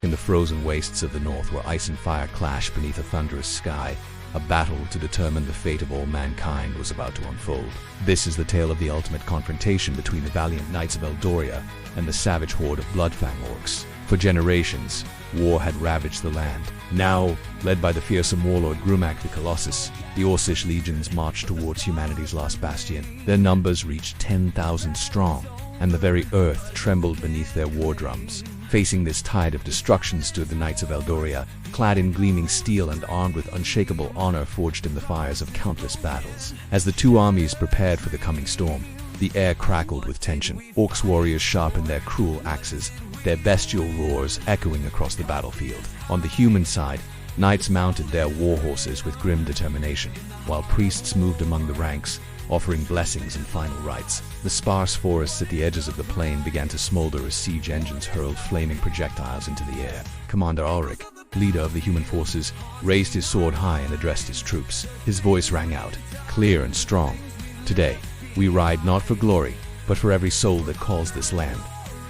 In the frozen wastes of the north where ice and fire clashed beneath a thunderous sky, a battle to determine the fate of all mankind was about to unfold. This is the tale of the ultimate confrontation between the valiant Knights of Eldoria and the savage horde of Bloodfang Orcs. For generations, war had ravaged the land. Now, led by the fearsome Warlord Grumak the Colossus, the Orcish legions marched towards humanity's last bastion. Their numbers reached 10,000 strong, and the very earth trembled beneath their war drums. Facing this tide of destruction stood the Knights of Eldoria, clad in gleaming steel and armed with unshakable honor forged in the fires of countless battles. As the two armies prepared for the coming storm, the air crackled with tension. Orcs warriors sharpened their cruel axes, their bestial roars echoing across the battlefield. On the human side, knights mounted their war horses with grim determination, while priests moved among the ranks, offering blessings and final rites. The sparse forests at the edges of the plain began to smolder as siege engines hurled flaming projectiles into the air. Commander Alric, leader of the human forces, raised his sword high and addressed his troops. His voice rang out, clear and strong. "Today, we ride not for glory, but for every soul that calls this land.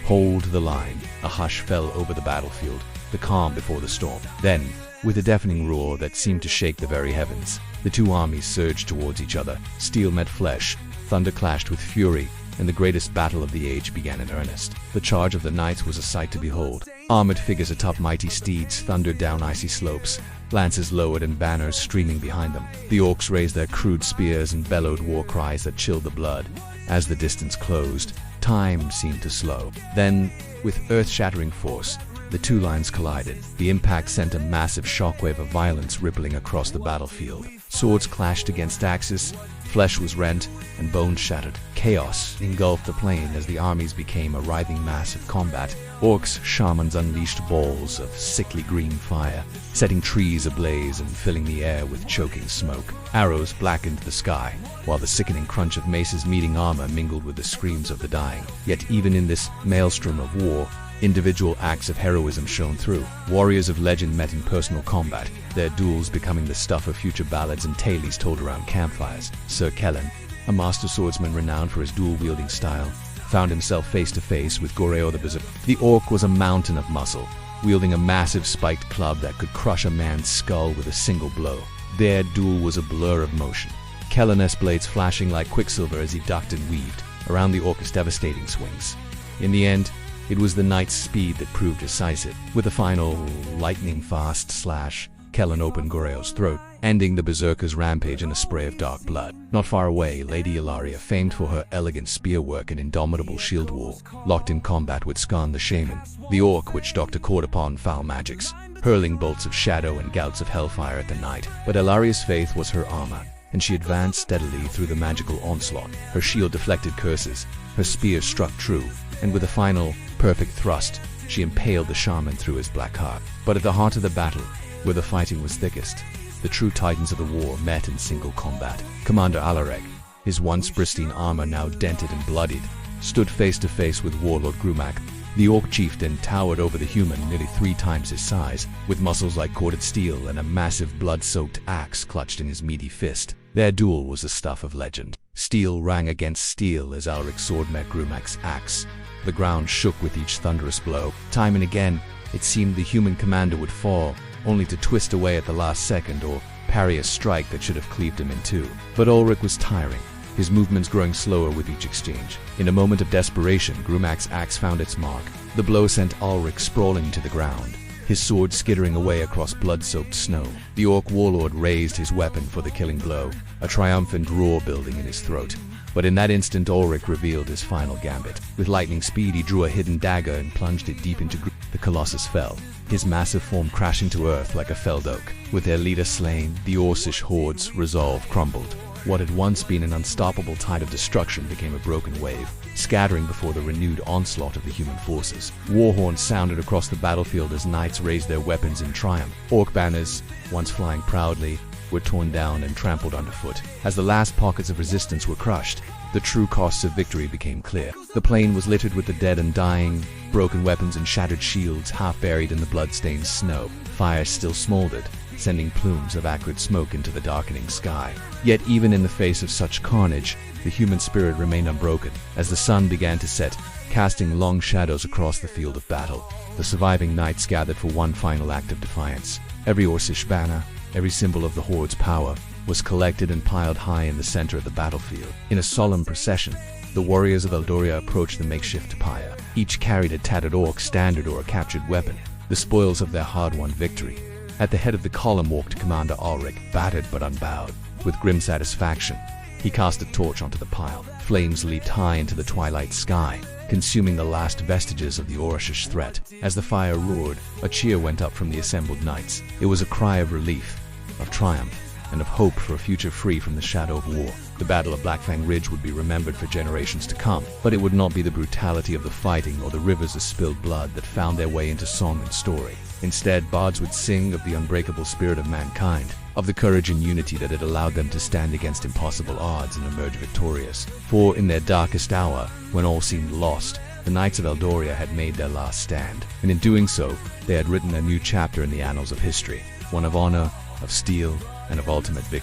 Hold the line." A hush fell over the battlefield, the calm before the storm. Then, with a deafening roar that seemed to shake the very heavens, the two armies surged towards each other. Steel met flesh, thunder clashed with fury, and the greatest battle of the age began in earnest. The charge of the knights was a sight to behold. Armored figures atop mighty steeds thundered down icy slopes, lances lowered and banners streaming behind them. The orcs raised their crude spears and bellowed war cries that chilled the blood. As the distance closed, time seemed to slow. Then, with earth-shattering force, the two lines collided. The impact sent a massive shockwave of violence rippling across the battlefield. Swords clashed against axes, flesh was rent, and bones shattered. Chaos engulfed the plain as the armies became a writhing mass of combat. Orcs' shamans unleashed balls of sickly green fire, setting trees ablaze and filling the air with choking smoke. Arrows blackened the sky, while the sickening crunch of maces meeting armor mingled with the screams of the dying. Yet even in this maelstrom of war, individual acts of heroism shone through. Warriors of legend met in personal combat, their duels becoming the stuff of future ballads and tales told around campfires. Sir Kellen, a master swordsman renowned for his dual-wielding style, found himself face-to-face with Goreo the Berserker. The orc was a mountain of muscle, wielding a massive spiked club that could crush a man's skull with a single blow. Their duel was a blur of motion, Kellen's blades flashing like quicksilver as he ducked and weaved around the orc's devastating swings. In the end, it was the knight's speed that proved decisive. With a final, lightning-fast slash, Kellen opened Goreo's throat, ending the berserker's rampage in a spray of dark blood. Not far away, Lady Ilaria, famed for her elegant spearwork and indomitable shield wall, locked in combat with Skarn the Shaman, the orc witch-doctor caught upon foul magics, hurling bolts of shadow and gouts of hellfire at the knight. But Ilaria's faith was her armor, and she advanced steadily through the magical onslaught. Her shield deflected curses, her spear struck true, and with a final, perfect thrust, she impaled the shaman through his black heart. But at the heart of the battle, where the fighting was thickest, the true titans of the war met in single combat. Commander Alric, his once pristine armor now dented and bloodied, stood face to face with Warlord Grumak. The orc chieftain towered over the human, nearly 3 times his size, with muscles like corded steel and a massive blood-soaked axe clutched in his meaty fist. Their duel was the stuff of legend. Steel rang against steel as Alric's sword met Grumak's axe. The ground shook with each thunderous blow. Time and again, it seemed the human commander would fall, only to twist away at the last second or parry a strike that should have cleaved him in two. But Alric was tiring, his movements growing slower with each exchange. In a moment of desperation, Grumak's axe found its mark. The blow sent Alric sprawling to the ground, his sword skittering away across blood-soaked snow. The orc warlord raised his weapon for the killing blow, a triumphant roar building in his throat. But in that instant, Alric revealed his final gambit. With lightning speed, he drew a hidden dagger and plunged it deep into the Colossus fell, his massive form crashing to earth like a felled oak. With their leader slain, the Orcish horde's resolve crumbled. What had once been an unstoppable tide of destruction became a broken wave, scattering before the renewed onslaught of the human forces. War horns sounded across the battlefield as knights raised their weapons in triumph. Orc banners, once flying proudly, were torn down and trampled underfoot. As the last pockets of resistance were crushed, the true costs of victory became clear. The plain was littered with the dead and dying, broken weapons and shattered shields half buried in the blood-stained snow. Fires still smoldered, sending plumes of acrid smoke into the darkening sky. Yet even in the face of such carnage, the human spirit remained unbroken. As the sun began to set, casting long shadows across the field of battle. The surviving knights gathered for one final act of defiance. Every Orcish banner, every symbol of the Horde's power, was collected and piled high in the center of the battlefield. In a solemn procession, the warriors of Eldoria approached the makeshift pyre. Each carried a tattered orc standard or a captured weapon, the spoils of their hard-won victory. At the head of the column walked Commander Alric, battered but unbowed. With grim satisfaction, he cast a torch onto the pile. Flames leaped high into the twilight sky, consuming the last vestiges of the Orcish threat. As the fire roared, a cheer went up from the assembled knights. It was a cry of relief, of triumph, and of hope for a future free from the shadow of war. The Battle of Blackfang Ridge would be remembered for generations to come, but it would not be the brutality of the fighting or the rivers of spilled blood that found their way into song and story. Instead, bards would sing of the unbreakable spirit of mankind, of the courage and unity that had allowed them to stand against impossible odds and emerge victorious. For in their darkest hour, when all seemed lost, the Knights of Eldoria had made their last stand, and in doing so, they had written a new chapter in the annals of history, one of honor, of steel, and of ultimate victory.